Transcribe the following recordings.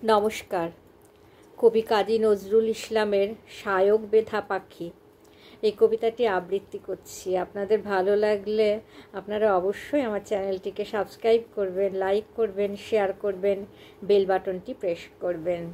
নমস্কার। কবি কাজী নজরুল ইসলামের শায়ক বেথা পাখি এই কবিতাটি আবৃত্তি করছি। আপনাদের ভালো লাগলে আপনারা অবশ্যই আমার চ্যানেলটিকে সাবস্ক্রাইব করবেন, লাইক করবেন, শেয়ার করবেন, বেল বাটনটি প্রেস করবেন।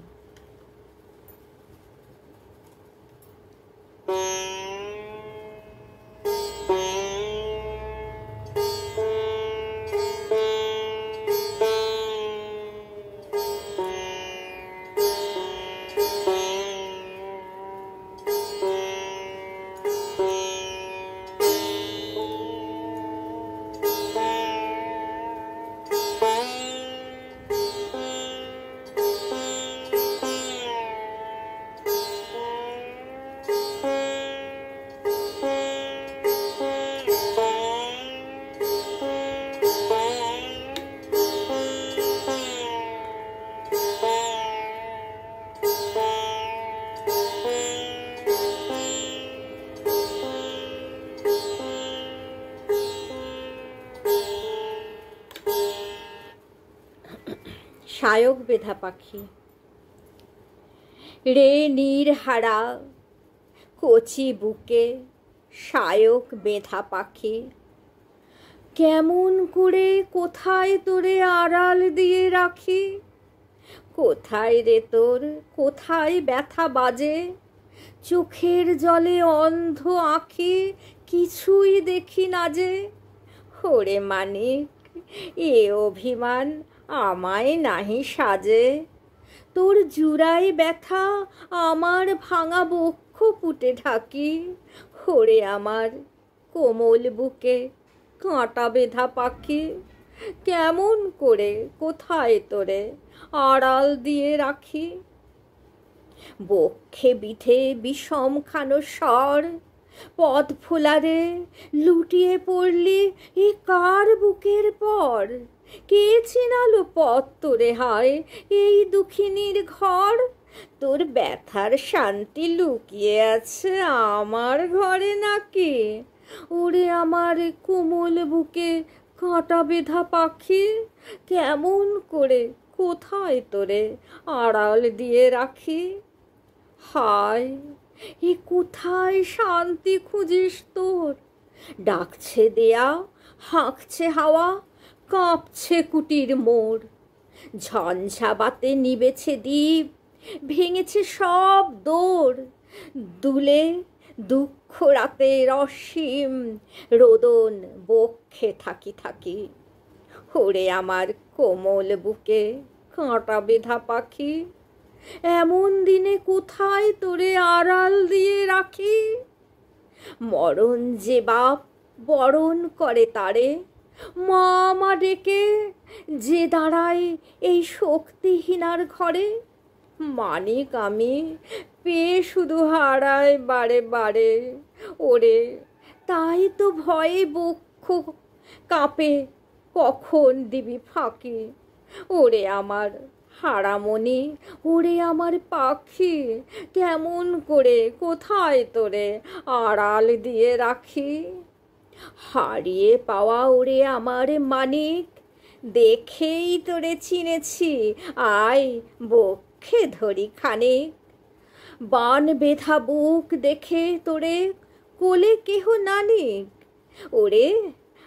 শায়ক বেথা পাখি। রে নীরহারা কচি বুকে শায়ক বেথা পাখি, কেমন করে কোথায় তোরে আড়াল দিয়ে রাখি। কোথায় রে তোর, কোথায় ব্যথা বাজে, চোখের জলে অন্ধ আঁখি কিছুই দেখি না যে। ওরে মানিক, এ অভিমান আমায় নাহি সাজে। তোর জুড়াই ব্যথা আমার ভাঙা বক্ষ পুটে ঢাকি। ওরে আমার কোমল বুকে কাঁটা বেঁধা পাখি, কেমন করে কোথায় তোরে আড়াল দিয়ে রাখি। বক্ষে বিধে বিষম খানো স্বর, পথ ফোলারে লুটিয়ে পড়লি এ কার বুকের পর। কে চিনালো পথ তোরে হায় এই দুঃখিনীর ঘর। তোর ব্যথার শান্তি লুকিয়ে আছে আমার ঘরে নাকি। ওরে আমার কোমল বুকে কাঁটা বেঁধা পাখি, কেমন করে কোথায় তোরে আড়াল দিয়ে রাখি। হায়, এ কোথায় শান্তি খুঁজিস তোর। ডাকছে দেয়া, হাঁকছে হাওয়া, কাঁপছে কুটির মোড়। ঝঞ্ঝাবাতে নিবেছে দ্বীপ, ভেঙেছে সব দোর। দুলে দুঃখ রাতের অসীম রোদন বক্ষে থাকি থাকি। ওরে আমার কোমল বুকে কাঁটা বেঁধা পাখি, এমন দিনে কোথায় তোরে আড়াল দিয়ে রাখি। মরণ যে বাপ বরণ করে তারে, মা মা ডেকে যে দাঁড়ায় এই শক্তিহীনার ঘরে। মানিক আমি পেয়ে শুধু হারায় বারে বারে। ওরে তাই তো ভয়ে বক্ষ কাঁপে, কখন দিবি ফাঁকি। ওরে আমার হারামণি, ওরে আমার পাখি, কেমন করে কোথায় তোরে আড়াল দিয়ে রাখি। হারিয়ে পাওয়া ওরে আমার মানিক, দেখেই তোরে চিনেছি, আয় বক্ষে ধরি খানিক। বান বেঁধা বুক দেখে তোরে কোলে কেহ নানিক। ওরে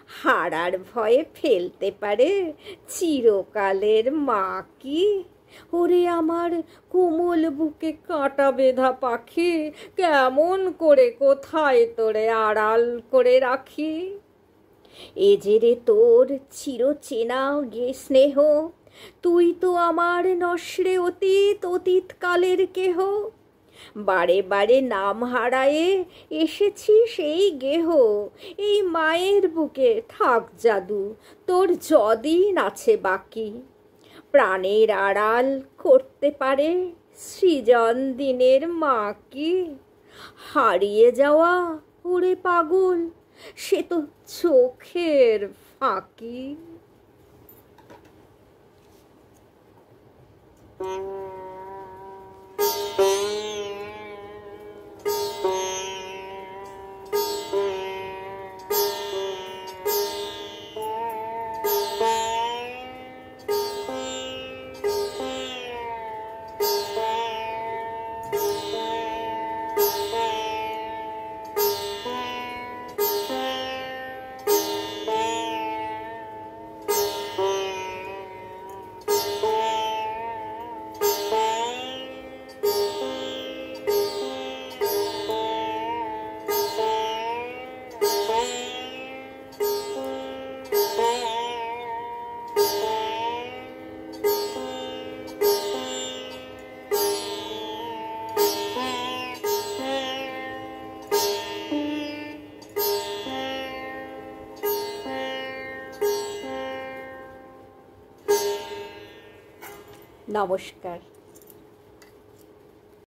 হারার ভয়ে ফেলতে পারে চিরকালের মা কি। ওরে আমার কোমল বুকে কাঁটা বেঁধা পাখি, কেমন করে কোথায় তোরে আড়াল করে রাখি। এ যে রে তোর চিরচেনা গে স্নেহ, তুই তো আমার নশ্রে অতীত অতীতকালের কেহ। বারে বারে নাম হারায়ে এসেছি সেই গেহ, এই মায়ের বুকে থাক জাদু তোর যদিন আছে বাকি। প্রাণের আড়াল করতে পারে সৃজন দিনের মা কি। হারিয়ে যাওয়া ওরে পাগল সে তো চোখের ফাঁকি। নমস্কার।